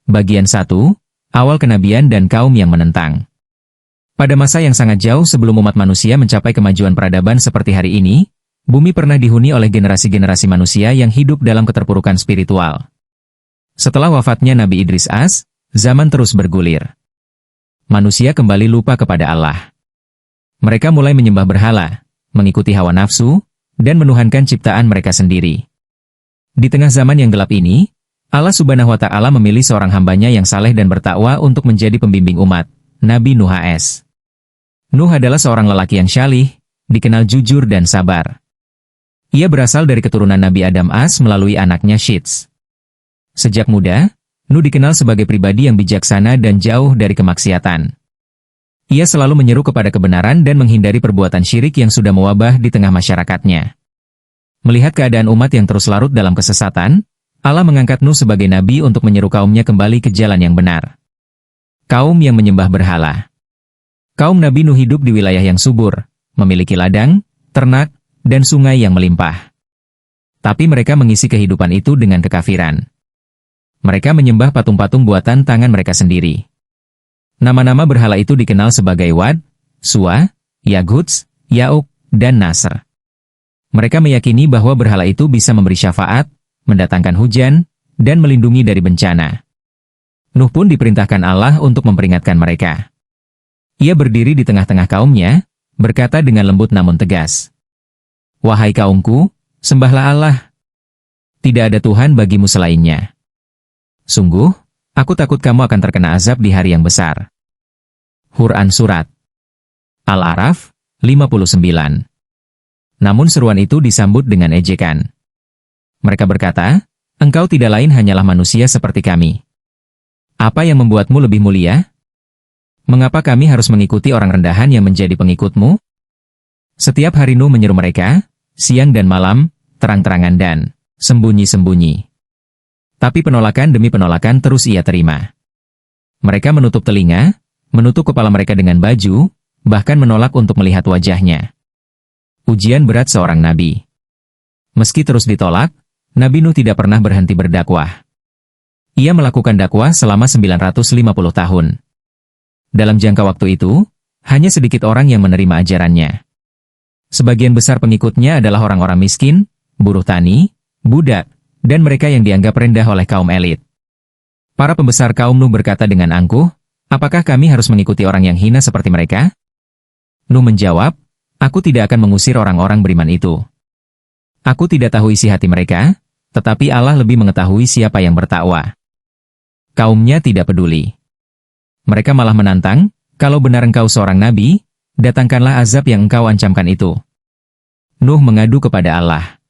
Bagian 1, Awal Kenabian dan Kaum yang Menentang. Pada masa yang sangat jauh sebelum umat manusia mencapai kemajuan peradaban seperti hari ini, bumi pernah dihuni oleh generasi-generasi manusia yang hidup dalam keterpurukan spiritual. Setelah wafatnya Nabi Idris As, zaman terus bergulir. Manusia kembali lupa kepada Allah. Mereka mulai menyembah berhala, mengikuti hawa nafsu, dan menuhankan ciptaan mereka sendiri. Di tengah zaman yang gelap ini, Allah Subhanahu wa Ta'ala memilih seorang hambanya yang saleh dan bertakwa untuk menjadi pembimbing umat, Nabi Nuh AS. Nuh adalah seorang lelaki yang syalih, dikenal jujur dan sabar. Ia berasal dari keturunan Nabi Adam AS melalui anaknya Syits. Sejak muda, Nuh dikenal sebagai pribadi yang bijaksana dan jauh dari kemaksiatan. Ia selalu menyeru kepada kebenaran dan menghindari perbuatan syirik yang sudah mewabah di tengah masyarakatnya. Melihat keadaan umat yang terus larut dalam kesesatan, Allah mengangkat Nuh sebagai nabi untuk menyeru kaumnya kembali ke jalan yang benar. Kaum yang menyembah berhala. Kaum Nabi Nuh hidup di wilayah yang subur, memiliki ladang, ternak, dan sungai yang melimpah. Tapi mereka mengisi kehidupan itu dengan kekafiran. Mereka menyembah patung-patung buatan tangan mereka sendiri. Nama-nama berhala itu dikenal sebagai Wad, Suwa, Yaguts, Ya'uk, dan Nasr. Mereka meyakini bahwa berhala itu bisa memberi syafaat, mendatangkan hujan, dan melindungi dari bencana. Nuh pun diperintahkan Allah untuk memperingatkan mereka. Ia berdiri di tengah-tengah kaumnya, berkata dengan lembut namun tegas. Wahai kaumku, sembahlah Allah. Tidak ada Tuhan bagimu selainnya. Sungguh, aku takut kamu akan terkena azab di hari yang besar. Quran Surat Al-A'raf 59. Namun seruan itu disambut dengan ejekan. Mereka berkata, engkau tidak lain hanyalah manusia seperti kami. Apa yang membuatmu lebih mulia? Mengapa kami harus mengikuti orang rendahan yang menjadi pengikutmu? Setiap hari Nuh menyeru mereka, siang dan malam, terang-terangan dan sembunyi-sembunyi. Tapi penolakan demi penolakan terus ia terima. Mereka menutup telinga, menutup kepala mereka dengan baju, bahkan menolak untuk melihat wajahnya. Ujian berat seorang nabi. Meski terus ditolak, Nabi Nuh tidak pernah berhenti berdakwah. Ia melakukan dakwah selama 950 tahun. Dalam jangka waktu itu, hanya sedikit orang yang menerima ajarannya. Sebagian besar pengikutnya adalah orang-orang miskin, buruh tani, budak, dan mereka yang dianggap rendah oleh kaum elit. Para pembesar kaum Nuh berkata dengan angkuh, apakah kami harus mengikuti orang yang hina seperti mereka? Nuh menjawab, aku tidak akan mengusir orang-orang beriman itu. Aku tidak tahu isi hati mereka, tetapi Allah lebih mengetahui siapa yang bertakwa. Kaumnya tidak peduli. Mereka malah menantang, kalau benar engkau seorang nabi, datangkanlah azab yang engkau ancamkan itu. Nuh mengadu kepada Allah.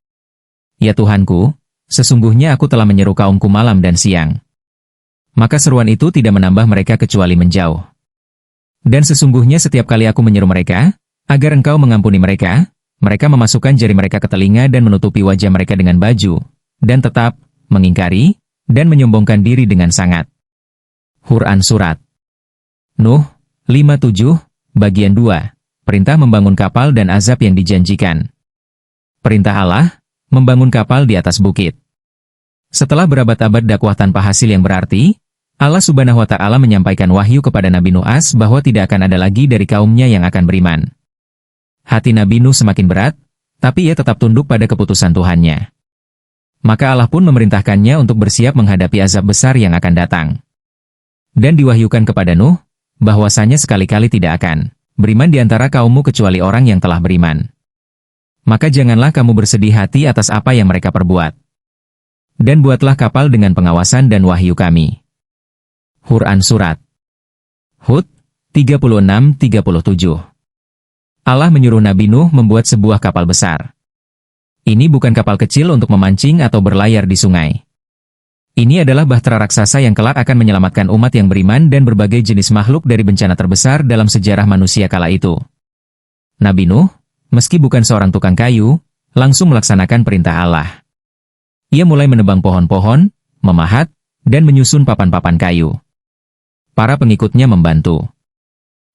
Ya Tuhanku, sesungguhnya aku telah menyeru kaumku malam dan siang. Maka seruan itu tidak menambah mereka kecuali menjauh. Dan sesungguhnya setiap kali aku menyeru mereka, agar engkau mengampuni mereka, mereka memasukkan jari mereka ke telinga dan menutupi wajah mereka dengan baju, dan tetap mengingkari dan menyombongkan diri dengan sangat. Quran Surat Nuh 57, bagian 2, perintah membangun kapal dan azab yang dijanjikan. Perintah Allah, membangun kapal di atas bukit. Setelah berabad-abad dakwah tanpa hasil yang berarti, Allah Subhanahu wa Ta'ala menyampaikan wahyu kepada Nabi Nuh AS bahwa tidak akan ada lagi dari kaumnya yang akan beriman. Hati Nabi Nuh semakin berat, tapi ia tetap tunduk pada keputusan Tuhannya. Maka Allah pun memerintahkannya untuk bersiap menghadapi azab besar yang akan datang. Dan diwahyukan kepada Nuh, bahwasanya sekali-kali tidak akan beriman di antara kaummu kecuali orang yang telah beriman. Maka janganlah kamu bersedih hati atas apa yang mereka perbuat. Dan buatlah kapal dengan pengawasan dan wahyu kami. Quran Surat Hud 36-37. Allah menyuruh Nabi Nuh membuat sebuah kapal besar. Ini bukan kapal kecil untuk memancing atau berlayar di sungai. Ini adalah bahtera raksasa yang kelak akan menyelamatkan umat yang beriman dan berbagai jenis makhluk dari bencana terbesar dalam sejarah manusia kala itu. Nabi Nuh, meski bukan seorang tukang kayu, langsung melaksanakan perintah Allah. Ia mulai menebang pohon-pohon, memahat, dan menyusun papan-papan kayu. Para pengikutnya membantu.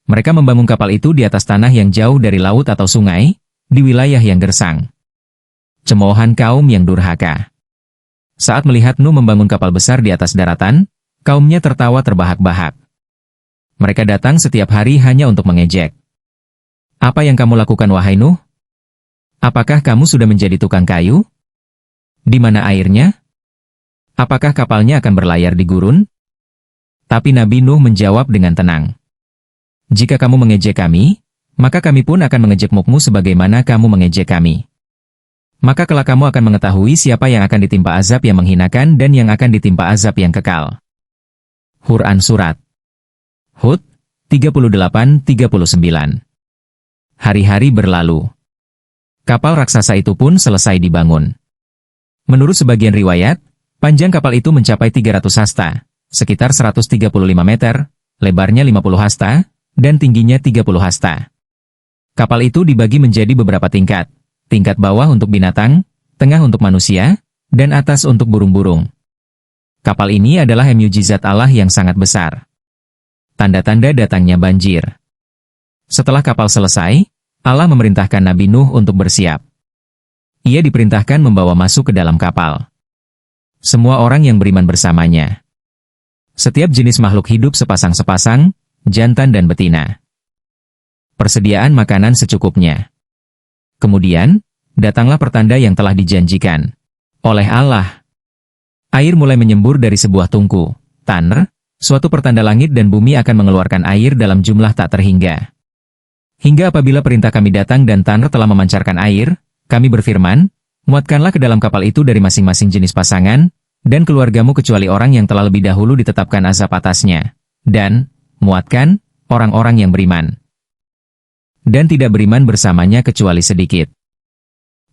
Mereka membangun kapal itu di atas tanah yang jauh dari laut atau sungai, di wilayah yang gersang. Cemoohan kaum yang durhaka. Saat melihat Nuh membangun kapal besar di atas daratan, Kaumnya tertawa terbahak-bahak. Mereka datang setiap hari hanya untuk mengejek. Apa yang kamu lakukan wahai Nuh? Apakah kamu sudah menjadi tukang kayu? Di mana airnya? Apakah kapalnya akan berlayar di gurun? Tapi Nabi Nuh menjawab dengan tenang. Jika kamu mengejek kami, maka kami pun akan mengejekmu sebagaimana kamu mengejek kami. Maka kelak kamu akan mengetahui siapa yang akan ditimpa azab yang menghinakan dan yang akan ditimpa azab yang kekal. Quran Surat Hud 38-39. Hari-hari berlalu. Kapal raksasa itu pun selesai dibangun. Menurut sebagian riwayat, panjang kapal itu mencapai 300 hasta, sekitar 135 meter, lebarnya 50 hasta, dan tingginya 30 hasta. Kapal itu dibagi menjadi beberapa tingkat. Tingkat bawah untuk binatang, tengah untuk manusia, dan atas untuk burung-burung. Kapal ini adalah mukjizat Allah yang sangat besar. Tanda-tanda datangnya banjir. Setelah kapal selesai, Allah memerintahkan Nabi Nuh untuk bersiap. Ia diperintahkan membawa masuk ke dalam kapal semua orang yang beriman bersamanya. Setiap jenis makhluk hidup sepasang-sepasang, jantan dan betina. Persediaan makanan secukupnya. Kemudian, datanglah pertanda yang telah dijanjikan oleh Allah. Air mulai menyembur dari sebuah tungku, tanr, suatu pertanda langit dan bumi akan mengeluarkan air dalam jumlah tak terhingga. Hingga apabila perintah kami datang dan tanr telah memancarkan air, kami berfirman, muatkanlah ke dalam kapal itu dari masing-masing jenis pasangan, dan keluargamu kecuali orang yang telah lebih dahulu ditetapkan azab atasnya. Dan, muatkan, orang-orang yang beriman. Dan tidak beriman bersamanya kecuali sedikit.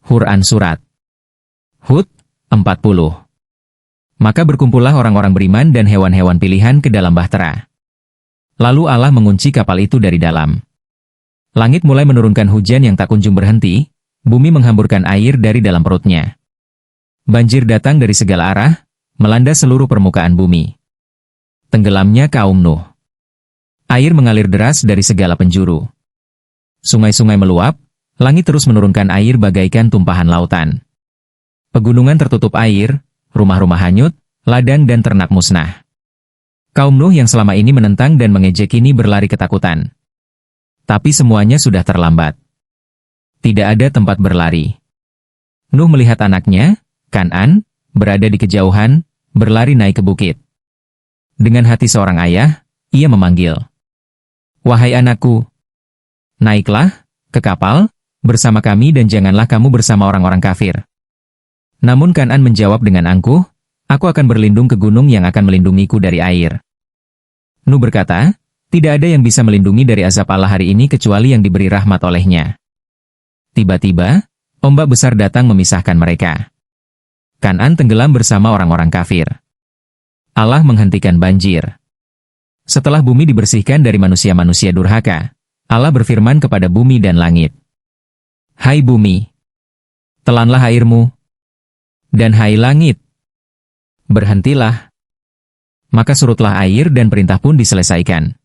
Quran Surat Hud 40. Maka berkumpullah orang-orang beriman dan hewan-hewan pilihan ke dalam bahtera. Lalu Allah mengunci kapal itu dari dalam. Langit mulai menurunkan hujan yang tak kunjung berhenti, bumi menghamburkan air dari dalam perutnya. Banjir datang dari segala arah, melanda seluruh permukaan bumi. Tenggelamnya kaum Nuh. Air mengalir deras dari segala penjuru. Sungai-sungai meluap, langit terus menurunkan air bagaikan tumpahan lautan. Pegunungan tertutup air, rumah-rumah hanyut, ladang dan ternak musnah. Kaum Nuh yang selama ini menentang dan mengejek ini berlari ketakutan. Tapi semuanya sudah terlambat. Tidak ada tempat berlari. Nuh melihat anaknya, Kan'an, berada di kejauhan, berlari naik ke bukit. Dengan hati seorang ayah, ia memanggil. Wahai anakku, naiklah ke kapal bersama kami dan janganlah kamu bersama orang-orang kafir. Namun Kan'an menjawab dengan angkuh, aku akan berlindung ke gunung yang akan melindungiku dari air. Nuh berkata, tidak ada yang bisa melindungi dari azab Allah hari ini kecuali yang diberi rahmat olehnya. Tiba-tiba, ombak besar datang memisahkan mereka. Kan'an tenggelam bersama orang-orang kafir. Allah menghentikan banjir. Setelah bumi dibersihkan dari manusia-manusia durhaka, Allah berfirman kepada bumi dan langit. Hai bumi, telanlah airmu. Dan hai langit, berhentilah. Maka surutlah air dan perintah pun diselesaikan.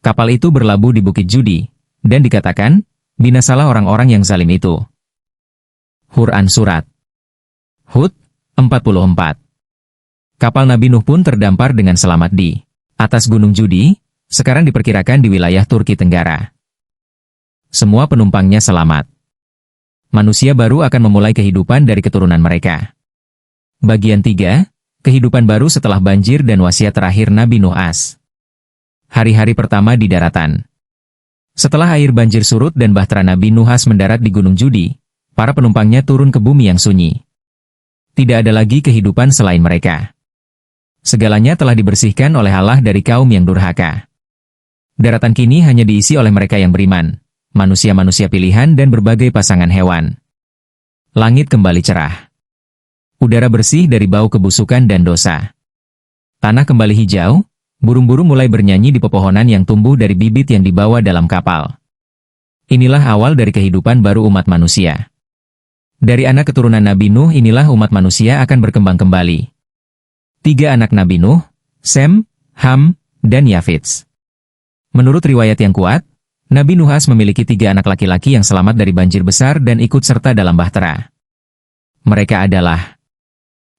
Kapal itu berlabuh di Bukit Judi, dan dikatakan, binasalah orang-orang yang zalim itu. Quran Surat Hud 44. Kapal Nabi Nuh pun terdampar dengan selamat di atas Gunung Judi, sekarang diperkirakan di wilayah Turki Tenggara. Semua penumpangnya selamat. Manusia baru akan memulai kehidupan dari keturunan mereka. Bagian 3, kehidupan baru setelah banjir dan wasiat terakhir Nabi Nuh AS. Hari-hari pertama di daratan. Setelah air banjir surut dan bahtera Nabi Nuh AS mendarat di Gunung Judi, para penumpangnya turun ke bumi yang sunyi. Tidak ada lagi kehidupan selain mereka. Segalanya telah dibersihkan oleh Allah dari kaum yang durhaka. Daratan kini hanya diisi oleh mereka yang beriman, manusia-manusia pilihan dan berbagai pasangan hewan. Langit kembali cerah. Udara bersih dari bau kebusukan dan dosa. Tanah kembali hijau, burung-burung mulai bernyanyi di pepohonan yang tumbuh dari bibit yang dibawa dalam kapal. Inilah awal dari kehidupan baru umat manusia. Dari anak keturunan Nabi Nuh inilah umat manusia akan berkembang kembali. 3 anak Nabi Nuh, Sem, Ham, dan Yafits. Menurut riwayat yang kuat, Nabi Nuh AS memiliki 3 anak laki-laki yang selamat dari banjir besar dan ikut serta dalam bahtera. Mereka adalah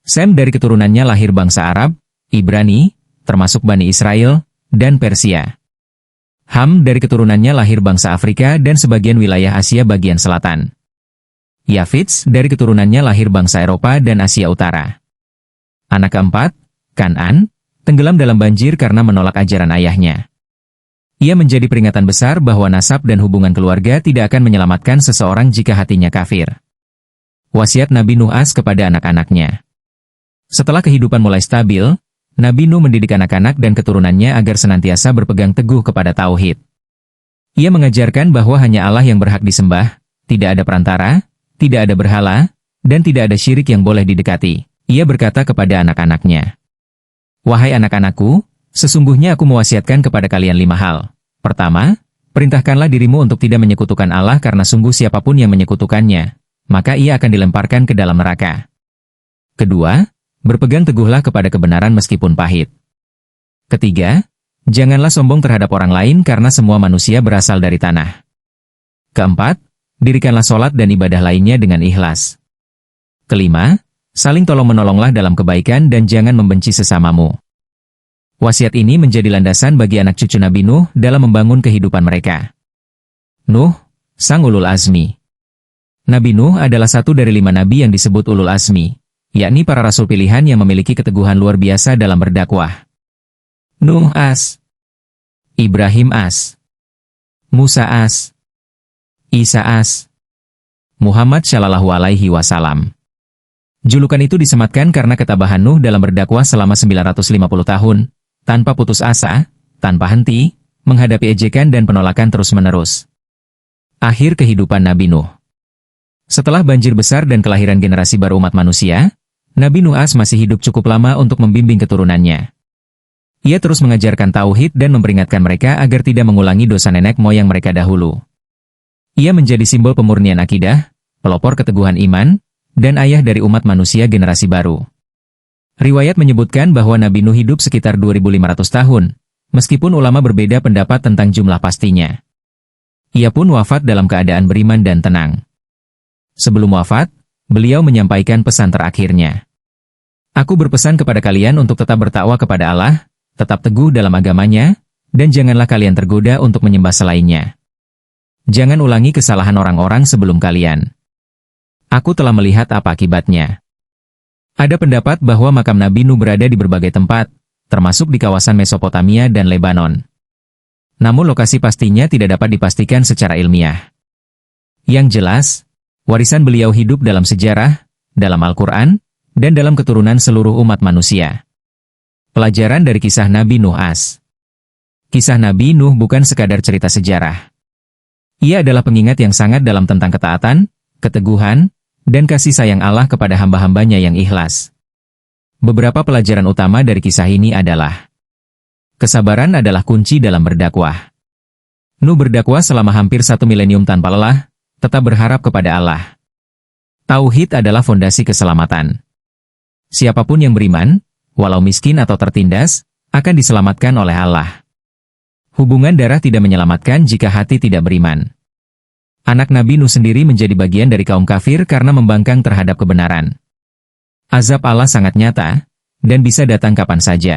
Sem, dari keturunannya lahir bangsa Arab, Ibrani, termasuk Bani Israel, dan Persia. Ham dari keturunannya lahir bangsa Afrika dan sebagian wilayah Asia bagian selatan. Yafits dari keturunannya lahir bangsa Eropa dan Asia Utara. Anak keempat, Kan'an, tenggelam dalam banjir karena menolak ajaran ayahnya. Ia menjadi peringatan besar bahwa nasab dan hubungan keluarga tidak akan menyelamatkan seseorang jika hatinya kafir. Wasiat Nabi Nuh AS kepada anak-anaknya. Setelah kehidupan mulai stabil, Nabi Nuh mendidik anak-anak dan keturunannya agar senantiasa berpegang teguh kepada tauhid. Ia mengajarkan bahwa hanya Allah yang berhak disembah, tidak ada perantara, tidak ada berhala, dan tidak ada syirik yang boleh didekati. Ia berkata kepada anak-anaknya, "Wahai anak-anakku, sesungguhnya aku mewasiatkan kepada kalian 5 hal. Pertama, perintahkanlah dirimu untuk tidak menyekutukan Allah karena sungguh siapapun yang menyekutukannya, maka ia akan dilemparkan ke dalam neraka. Kedua, berpegang teguhlah kepada kebenaran meskipun pahit. Ketiga, janganlah sombong terhadap orang lain karena semua manusia berasal dari tanah. Keempat, dirikanlah sholat dan ibadah lainnya dengan ikhlas. Kelima, saling tolong-menolonglah dalam kebaikan dan jangan membenci sesamamu." Wasiat ini menjadi landasan bagi anak cucu Nabi Nuh dalam membangun kehidupan mereka. Nuh, sang ulul azmi. Nabi Nuh adalah satu dari 5 nabi yang disebut ulul azmi, yakni para rasul pilihan yang memiliki keteguhan luar biasa dalam berdakwah. Nuh AS, Ibrahim AS, Musa AS, Isa AS, Muhammad Shallallahu Alaihi Wasallam. Julukan itu disematkan karena ketabahan Nuh dalam berdakwah selama 950 tahun, tanpa putus asa, tanpa henti, menghadapi ejekan dan penolakan terus-menerus. Akhir kehidupan Nabi Nuh. Setelah banjir besar dan kelahiran generasi baru umat manusia, Nabi Nuh AS masih hidup cukup lama untuk membimbing keturunannya. Ia terus mengajarkan tauhid dan memperingatkan mereka agar tidak mengulangi dosa nenek moyang mereka dahulu. Ia menjadi simbol pemurnian akidah, pelopor keteguhan iman, dan ayah dari umat manusia generasi baru. Riwayat menyebutkan bahwa Nabi Nuh hidup sekitar 2500 tahun, meskipun ulama berbeda pendapat tentang jumlah pastinya. Ia pun wafat dalam keadaan beriman dan tenang. Sebelum wafat, beliau menyampaikan pesan terakhirnya. "Aku berpesan kepada kalian untuk tetap bertakwa kepada Allah, tetap teguh dalam agamanya, dan janganlah kalian tergoda untuk menyembah selainnya. Jangan ulangi kesalahan orang-orang sebelum kalian. Aku telah melihat apa akibatnya." Ada pendapat bahwa makam Nabi Nuh berada di berbagai tempat, termasuk di kawasan Mesopotamia dan Lebanon. Namun lokasi pastinya tidak dapat dipastikan secara ilmiah. Yang jelas, warisan beliau hidup dalam sejarah, dalam Al-Quran, dan dalam keturunan seluruh umat manusia. Pelajaran dari kisah Nabi Nuh AS. Kisah Nabi Nuh bukan sekadar cerita sejarah. Ia adalah pengingat yang sangat dalam tentang ketaatan, keteguhan, dan kasih sayang Allah kepada hamba-hambanya yang ikhlas. Beberapa pelajaran utama dari kisah ini adalah: kesabaran adalah kunci dalam berdakwah. Nuh berdakwah selama hampir 1 milenium tanpa lelah, tetap berharap kepada Allah. Tauhid adalah fondasi keselamatan. Siapapun yang beriman, walau miskin atau tertindas, akan diselamatkan oleh Allah. Hubungan darah tidak menyelamatkan jika hati tidak beriman. Anak Nabi Nuh sendiri menjadi bagian dari kaum kafir karena membangkang terhadap kebenaran. Azab Allah sangat nyata, dan bisa datang kapan saja.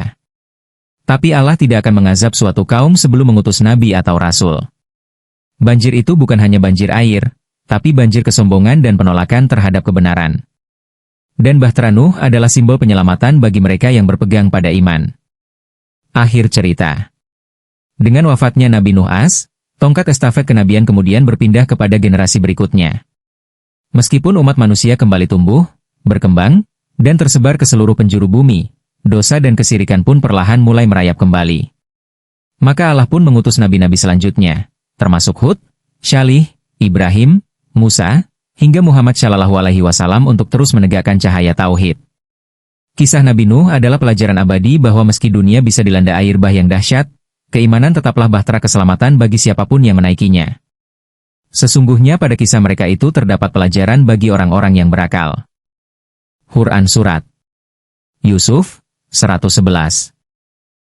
Tapi Allah tidak akan mengazab suatu kaum sebelum mengutus Nabi atau Rasul. Banjir itu bukan hanya banjir air, tapi banjir kesombongan dan penolakan terhadap kebenaran. Dan Bahtera Nuh adalah simbol penyelamatan bagi mereka yang berpegang pada iman. Akhir cerita. Dengan wafatnya Nabi Nuh AS, tongkat estafet kenabian kemudian berpindah kepada generasi berikutnya. Meskipun umat manusia kembali tumbuh, berkembang, dan tersebar ke seluruh penjuru bumi, dosa dan kesirikan pun perlahan mulai merayap kembali. Maka Allah pun mengutus nabi-nabi selanjutnya, termasuk Hud, Syalih, Ibrahim, Musa, hingga Muhammad Shallallahu Alaihi Wasallam untuk terus menegakkan cahaya tauhid. Kisah Nabi Nuh adalah pelajaran abadi bahwa meski dunia bisa dilanda air bah yang dahsyat, keimanan tetaplah bahtera keselamatan bagi siapapun yang menaikinya. Sesungguhnya pada kisah mereka itu terdapat pelajaran bagi orang-orang yang berakal. Quran Surat Yusuf, 111